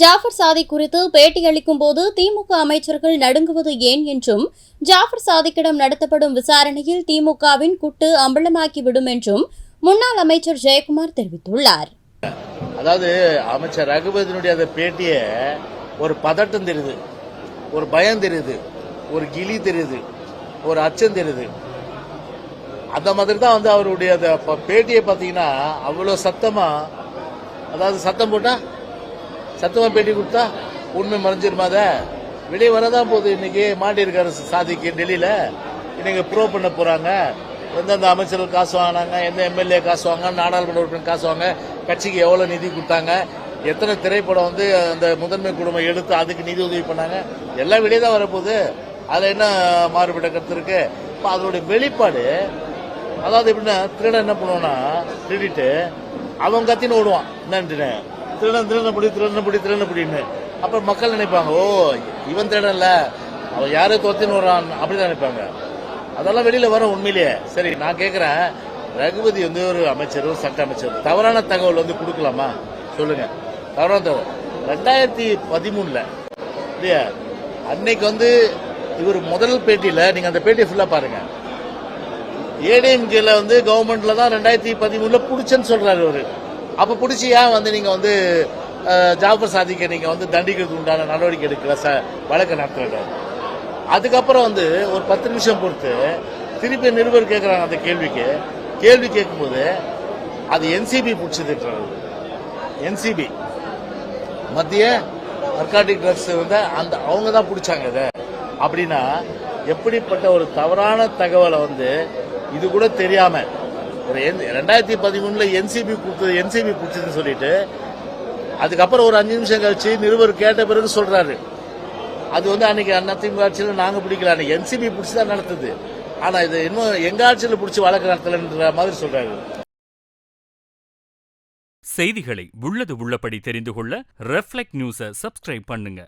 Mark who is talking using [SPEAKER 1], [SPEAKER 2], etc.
[SPEAKER 1] ஜாஃபர் சாதிக் குறித்து பேட்டியளிக்கும் போது திமுக அமைச்சர்கள் நடுங்குவது ஏன் என்றும், ஜாஃபர் சாதிக்கிடம் நடத்தப்படும் விசாரணையில் திமுகவின் குட்டு அம்பலமாக்கிவிடும் என்றும் முன்னாள் அமைச்சர் ஜெயக்குமார் தெரிவித்துள்ளார்.
[SPEAKER 2] அதாவது அமைச்சர் ரகுபதியினுடைய அந்த பேட்டிய ஒரு பதட்டம் தெரியுது, ஒரு பயம் தெரியுது, ஒரு கிளி தெரியுது, ஒரு அச்சம் தெரியுது. அந்த மாதிரி தான் அவருடைய பேட்டியை பார்த்தீங்கன்னா அவ்வளோ சத்தமா, அதாவது சத்தம் போட்டா சத்தமா பேட்டி கொடுத்தா உண்மை மறைஞ்சிருமா? அதை வெளியே வரதான் போகுது. இன்னைக்கு மாட்டியிருக்காரு சாதிக்கு டெல்லியில. இன்னைக்கு ப்ரூவ் பண்ண போறாங்க. எந்தெந்த அமைச்சர்கள் காசு வாங்கினாங்க, எந்த எம்எல்ஏ காசு வாங்க, நாடாளுமன்ற உறுப்பினர் காசு வாங்க, கட்சிக்கு எவ்வளவு நிதி கொடுத்தாங்க, எத்தனை திரைப்படம் அந்த முதன்மை குழுமம் எடுத்து அதுக்கு நிதி உதவி பண்ணாங்க, எல்லாம் வெளியே தான் வரப்போகுது. அதுல என்ன மாறுபட்ட கருத்து இருக்கு? அதோட வெளிப்பாடு. அதாவது எப்படின்னா, திருடன் என்ன பண்ணுவான்னா, திருடிட்டு அவன் கத்தின்னு ஓடுவான், என்னன்னு திருடனப்படின்னு. அப்புறம் மக்கள் நினைப்பாங்க, ஓ இவன் திருடன்ல, அவன் யாரும் தொத்தின்னு வர்றான் அப்படிதான் நினைப்பாங்க. அதெல்லாம் வெளியில வரும் உண்மையிலேயே. சரி, நான் கேட்கிறேன், ரகுபதி ஒரு அமைச்சர், ஒரு சட்ட அமைச்சர், தவறான தகவல் கொடுக்கலாமா சொல்லுங்க? தவறான தகவல் 2013 இல்லையா, அன்னைக்கு இவர் முதல் பேட்டியில, நீங்க அந்த பேட்டியை ஃபுல்லா பாருங்க. ஏடிஎம்கேல கவர்மெண்ட்ல தான் 2013 புடிச்சேன்னு சொல்றாரு அவரு. அப்ப புடிச்சு ஏன் நீங்க ஜாஃபர் சாதிக்க நீங்க தண்டிக்கிறதுக்கு உண்டான நடவடிக்கை எடுக்கல, வழக்கு நடத்துறாரு. அதுக்கப்புறம் ஒரு 10 நிமிஷம் பொறுத்து திருப்பி நிருபர் கேட்கறாங்க. அந்த கேள்வி கேட்கும்போது அது என்சிபி பிடிச்சது. என்சிபி மத்திய நர்காட்டிக் ட்ரக்ஸ் அவங்க தான் பிடிச்சாங்க இதை. அப்படின்னா எப்படிப்பட்ட ஒரு தவறான தகவலை இது கூட தெரியாம ஒரு 2013 என்சிபி பிடிச்சதுன்னு சொல்லிட்டு அதுக்கப்புறம் ஒரு 5 நிமிஷம் கழிச்சு நிருபர் கேட்ட பிறகு சொல்றாரு, அது அன்னைக்கு அதிமுக ஆட்சியில் நாங்க பிடிக்கல, அன்னைக்கு என்சிபி பிடிச்சுதான் நடத்துது, ஆனா இது இன்னும் எங்க ஆட்சியில் பிடிச்சி வழக்கு நடத்தலன்ற மாதிரி சொல்றாரு.
[SPEAKER 3] செய்திகளை உள்ளது உள்ளபடி தெரிந்து கொள்ள ரெஃப்ளெக்ட் நியூஸை சப்ஸ்கிரைப் பண்ணுங்க.